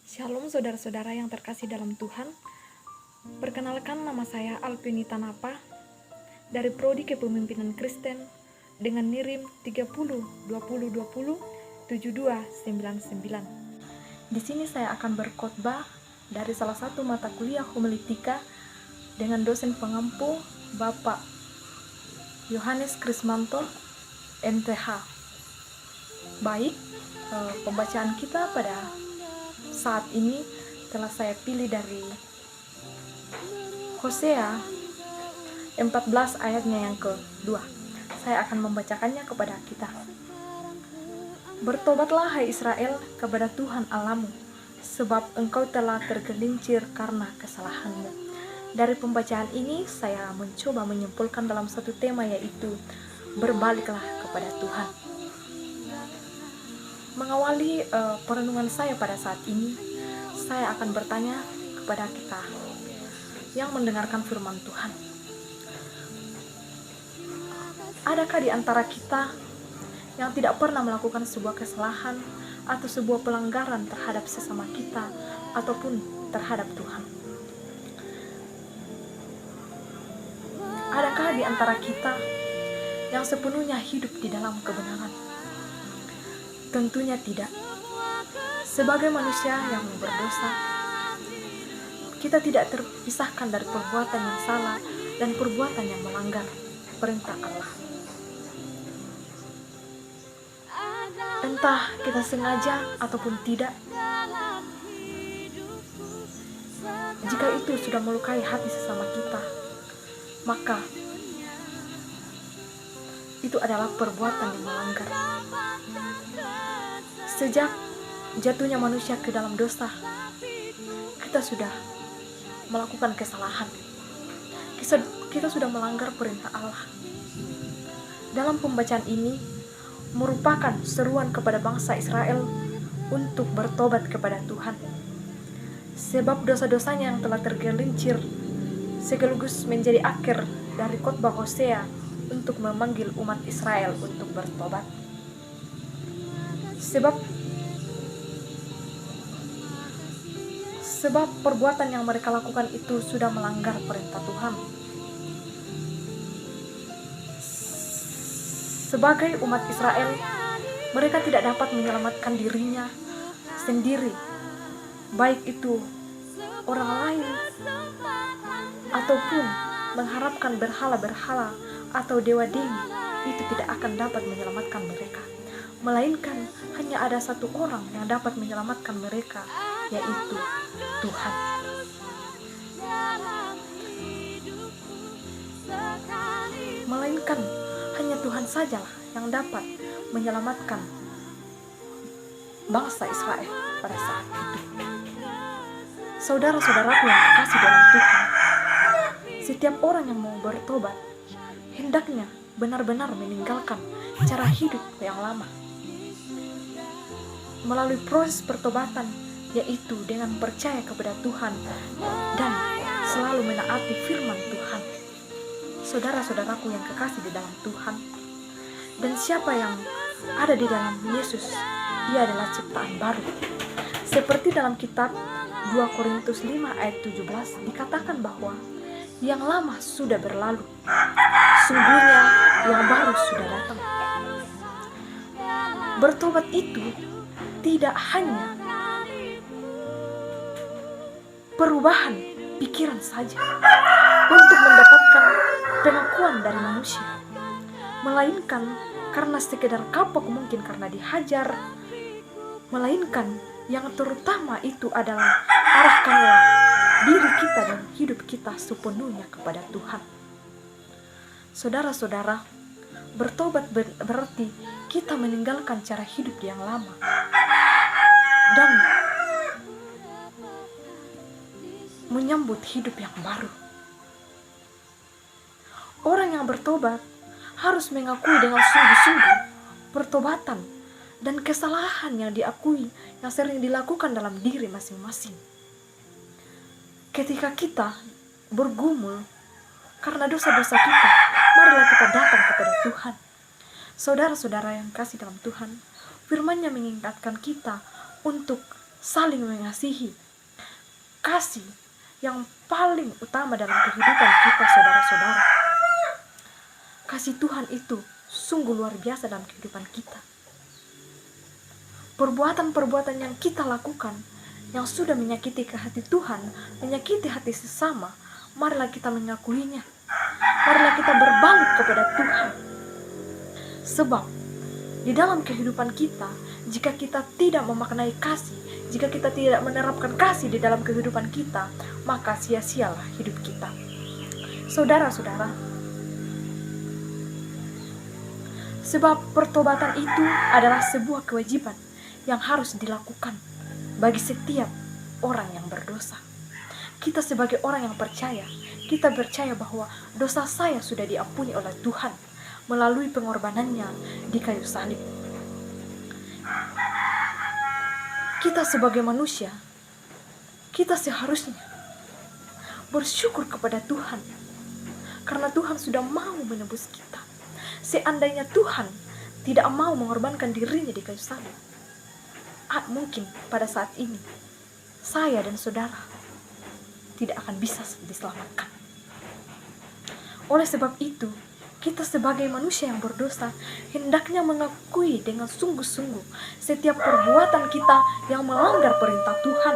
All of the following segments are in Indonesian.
Shalom saudara-saudara yang terkasih dalam Tuhan. Perkenalkan, nama saya Alpinita Napa dari Prodi Kepemimpinan Kristen dengan NIRIM 30 20 20 7299. Di sini saya akan berkhotbah dari salah satu mata kuliah homiletika dengan dosen pengampu Bapak Yohanes Krismanto, MTH. Baik, pembacaan kita pada saat ini telah saya pilih dari Hosea 14 ayatnya yang kedua. Saya akan membacakannya kepada kita. Bertobatlah hai Israel kepada Tuhan Allahmu, sebab engkau telah tergelincir karena kesalahanmu. Dari pembacaan ini saya mencoba menyimpulkan dalam satu tema, yaitu berbaliklah kepada Tuhan. Mengawali perenungan saya pada saat ini, saya akan bertanya kepada kita yang mendengarkan firman Tuhan. Adakah di antara kita yang tidak pernah melakukan sebuah kesalahan atau sebuah pelanggaran terhadap sesama kita ataupun terhadap Tuhan? Adakah di antara kita yang sepenuhnya hidup di dalam kebenaran? Tentunya tidak. Sebagai manusia yang berdosa, kita tidak terpisahkan dari perbuatan yang salah dan perbuatan yang melanggar perintah Allah. Entah kita sengaja ataupun tidak, jika itu sudah melukai hati sesama kita, maka itu adalah perbuatan yang melanggar. Sejak jatuhnya manusia ke dalam dosa, kita sudah melakukan kesalahan. Kita sudah melanggar perintah Allah. Dalam pembacaan ini merupakan seruan kepada bangsa Israel untuk bertobat kepada Tuhan. Sebab dosa-dosanya yang telah tergelincir sekaligus menjadi akhir dari khotbah Hosea untuk memanggil umat Israel untuk bertobat. Sebab perbuatan yang mereka lakukan itu sudah melanggar perintah Tuhan. Sebagai umat Israel, mereka tidak dapat menyelamatkan dirinya sendiri, baik itu orang lain ataupun mengharapkan berhala-berhala atau dewa-dewi, itu tidak akan dapat menyelamatkan mereka. Melainkan hanya ada satu orang yang dapat menyelamatkan mereka, yaitu Tuhan. Melainkan hanya Tuhan sajalah yang dapat menyelamatkan bangsa Israel pada saat itu. Saudara-saudaraku yang terkasih dalam Tuhan, setiap orang yang mau bertobat hendaknya benar-benar meninggalkan cara hidup yang lama melalui proses pertobatan, yaitu dengan percaya kepada Tuhan dan selalu menaati firman Tuhan. Saudara-saudaraku yang kekasih di dalam Tuhan, dan siapa yang ada di dalam Yesus, ia adalah ciptaan baru. Seperti dalam kitab 2 Korintus 5 ayat 17 dikatakan bahwa yang lama sudah berlalu, sungguhnya yang baru sudah datang. Bertobat itu tidak hanya perubahan pikiran saja untuk mendapatkan pengakuan dari manusia, melainkan karena sekedar kapok, mungkin karena dihajar, melainkan yang terutama itu adalah arahkanlah diri kita dan hidup kita sepenuhnya kepada Tuhan. Saudara-saudara, bertobat berarti kita meninggalkan cara hidup yang lama dan menyambut hidup yang baru. Orang yang bertobat harus mengakui dengan sungguh-sungguh pertobatan dan kesalahan yang diakui, yang sering dilakukan dalam diri masing-masing. Ketika kita bergumul karena dosa-dosa kita, marilah kita datang kepada Tuhan. Saudara-saudara yang kasih dalam Tuhan, firman-Nya mengingatkan kita untuk saling mengasihi. Kasih yang paling utama dalam kehidupan kita, saudara-saudara. Kasih Tuhan itu sungguh luar biasa dalam kehidupan kita. Perbuatan-perbuatan yang kita lakukan yang sudah menyakiti hati Tuhan, menyakiti hati sesama, marilah kita mengakuinya. Marilah kita berbalik kepada Tuhan. Sebab di dalam kehidupan kita, jika kita tidak memaknai kasih, jika kita tidak menerapkan kasih di dalam kehidupan kita, maka sia-sialah hidup kita. Saudara-saudara, sebab pertobatan itu adalah sebuah kewajiban yang harus dilakukan bagi setiap orang yang berdosa. Kita sebagai orang yang percaya, kita percaya bahwa dosa saya sudah diampuni oleh Tuhan melalui pengorbanannya di kayu salib. Kita sebagai manusia, kita seharusnya bersyukur kepada Tuhan karena Tuhan sudah mau menebus kita. Seandainya Tuhan tidak mau mengorbankan dirinya di kayu salib, mungkin pada saat ini saya dan saudara tidak akan bisa diselamatkan. Oleh sebab itu, kita sebagai manusia yang berdosa hendaknya mengakui dengan sungguh-sungguh setiap perbuatan kita yang melanggar perintah Tuhan.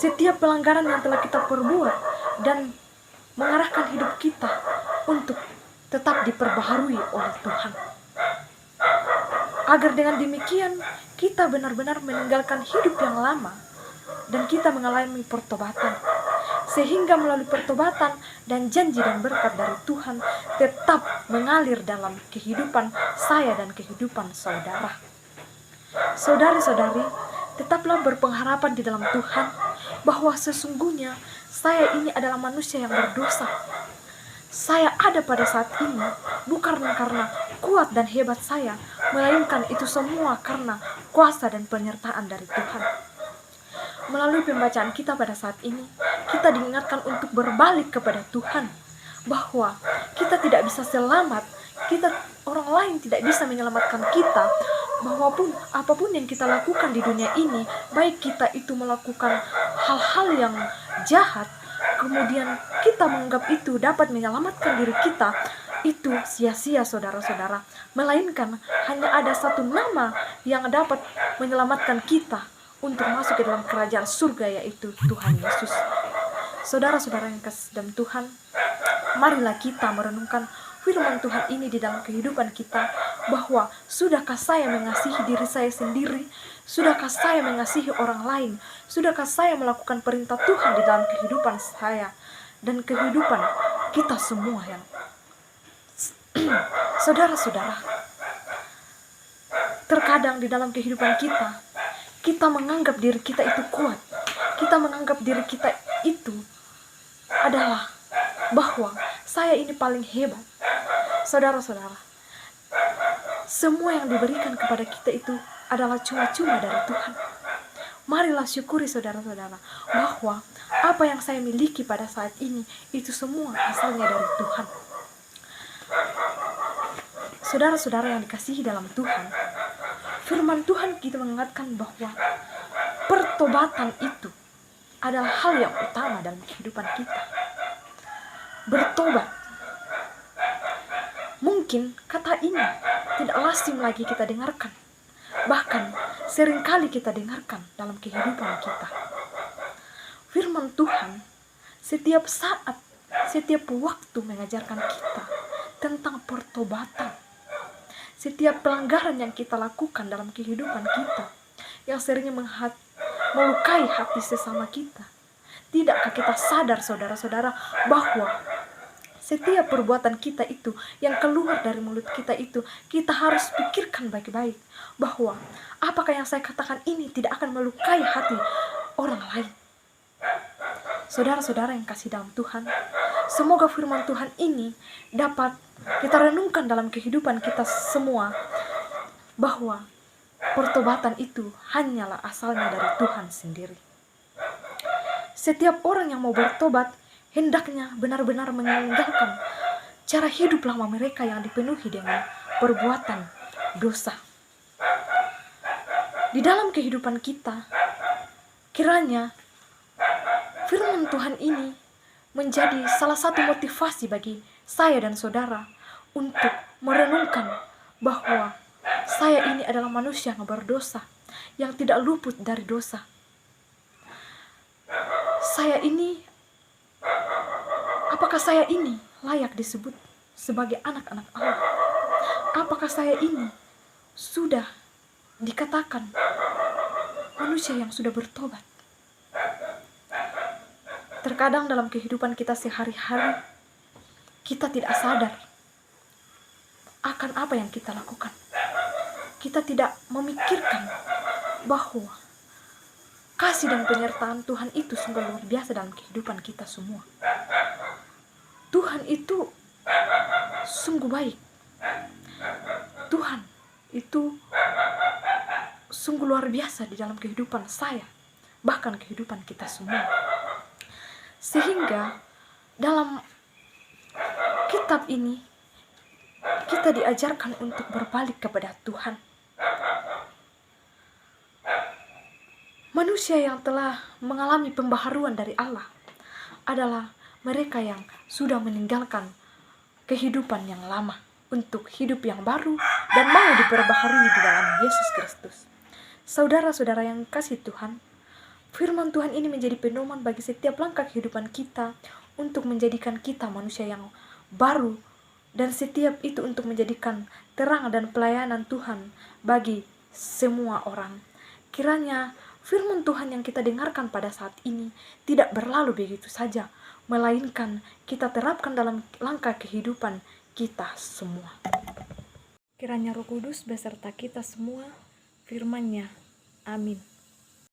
Setiap pelanggaran yang telah kita perbuat dan mengarahkan hidup kita untuk tetap diperbaharui oleh Tuhan. Agar dengan demikian kita benar-benar meninggalkan hidup yang lama dan kita mengalami pertobatan. Sehingga melalui pertobatan dan janji dan berkat dari Tuhan tetap mengalir dalam kehidupan saya dan kehidupan saudara. Saudari-saudari, tetaplah berpengharapan di dalam Tuhan bahwa sesungguhnya saya ini adalah manusia yang berdosa. Saya ada pada saat ini bukan karena kuat dan hebat saya, melainkan itu semua karena kuasa dan penyertaan dari Tuhan. Melalui pembacaan kita pada saat ini, kita diingatkan untuk berbalik kepada Tuhan, bahwa kita tidak bisa selamat, orang lain tidak bisa menyelamatkan kita, bahwa apapun yang kita lakukan di dunia ini, baik kita itu melakukan hal-hal yang jahat, kemudian kita menganggap itu dapat menyelamatkan diri kita, itu sia-sia saudara-saudara. Melainkan hanya ada satu nama yang dapat menyelamatkan kita untuk masuk ke dalam kerajaan surga, yaitu Tuhan Yesus. Saudara-saudara yang kasih dalam Tuhan, marilah kita merenungkan firman Tuhan ini di dalam kehidupan kita, bahwa sudahkah saya mengasihi diri saya sendiri, sudahkah saya mengasihi orang lain, sudahkah saya melakukan perintah Tuhan di dalam kehidupan saya dan kehidupan kita semua yang saudara-saudara. Terkadang di dalam kehidupan kita menganggap diri kita itu kuat. Kita menganggap diri kita itu adalah bahwa saya ini paling hebat. Saudara-saudara, semua yang diberikan kepada kita itu adalah cuma-cuma dari Tuhan. Marilah syukuri saudara-saudara bahwa apa yang saya miliki pada saat ini itu semua asalnya dari Tuhan. Saudara-saudara yang dikasihi dalam Tuhan, firman Tuhan kita mengingatkan bahwa pertobatan itu adalah hal yang utama dalam kehidupan kita. Bertobat. Mungkin kata ini tidak lazim lagi kita dengarkan. Bahkan seringkali kita dengarkan dalam kehidupan kita. Firman Tuhan setiap saat, setiap waktu mengajarkan kita tentang pertobatan. Setiap pelanggaran yang kita lakukan dalam kehidupan kita, yang seringnya melukai hati sesama kita. Tidakkah kita sadar saudara-saudara bahwa setiap perbuatan kita itu yang keluar dari mulut kita itu, kita harus pikirkan baik-baik bahwa apakah yang saya katakan ini tidak akan melukai hati orang lain. Saudara-saudara yang kasih dalam Tuhan, semoga firman Tuhan ini dapat kita renungkan dalam kehidupan kita semua, bahwa pertobatan itu hanyalah asalnya dari Tuhan sendiri. Setiap orang yang mau bertobat hendaknya benar-benar meninggalkan cara hidup lama mereka yang dipenuhi dengan perbuatan dosa. di dalam kehidupan kita. Kiranya firman Tuhan ini menjadi salah satu motivasi bagi saya dan saudara untuk merenungkan bahwa saya ini adalah manusia yang berdosa, yang tidak luput dari dosa. Apakah saya ini layak disebut sebagai anak-anak Allah? Apakah saya ini sudah dikatakan manusia yang sudah bertobat? Terkadang dalam kehidupan kita sehari-hari, kita tidak sadar akan apa yang kita lakukan. Kita tidak memikirkan bahwa kasih dan penyertaan Tuhan itu sungguh luar biasa dalam kehidupan kita semua. Tuhan itu sungguh baik. Tuhan itu sungguh luar biasa di dalam kehidupan saya, bahkan kehidupan kita semua. Sehingga dalam kitab ini kita diajarkan untuk berbalik kepada Tuhan. Manusia yang telah mengalami pembaharuan dari Allah adalah mereka yang sudah meninggalkan kehidupan yang lama untuk hidup yang baru dan mau diperbaharui di dalam Yesus Kristus. Saudara-saudara yang kasih Tuhan, firman Tuhan ini menjadi pedoman bagi setiap langkah kehidupan kita untuk menjadikan kita manusia yang baru, dan setiap itu untuk menjadikan terang dan pelayanan Tuhan bagi semua orang. Kiranya firman Tuhan yang kita dengarkan pada saat ini tidak berlalu begitu saja, melainkan kita terapkan dalam langkah kehidupan kita semua. Kiranya Roh Kudus beserta kita semua, firman-Nya. Amin.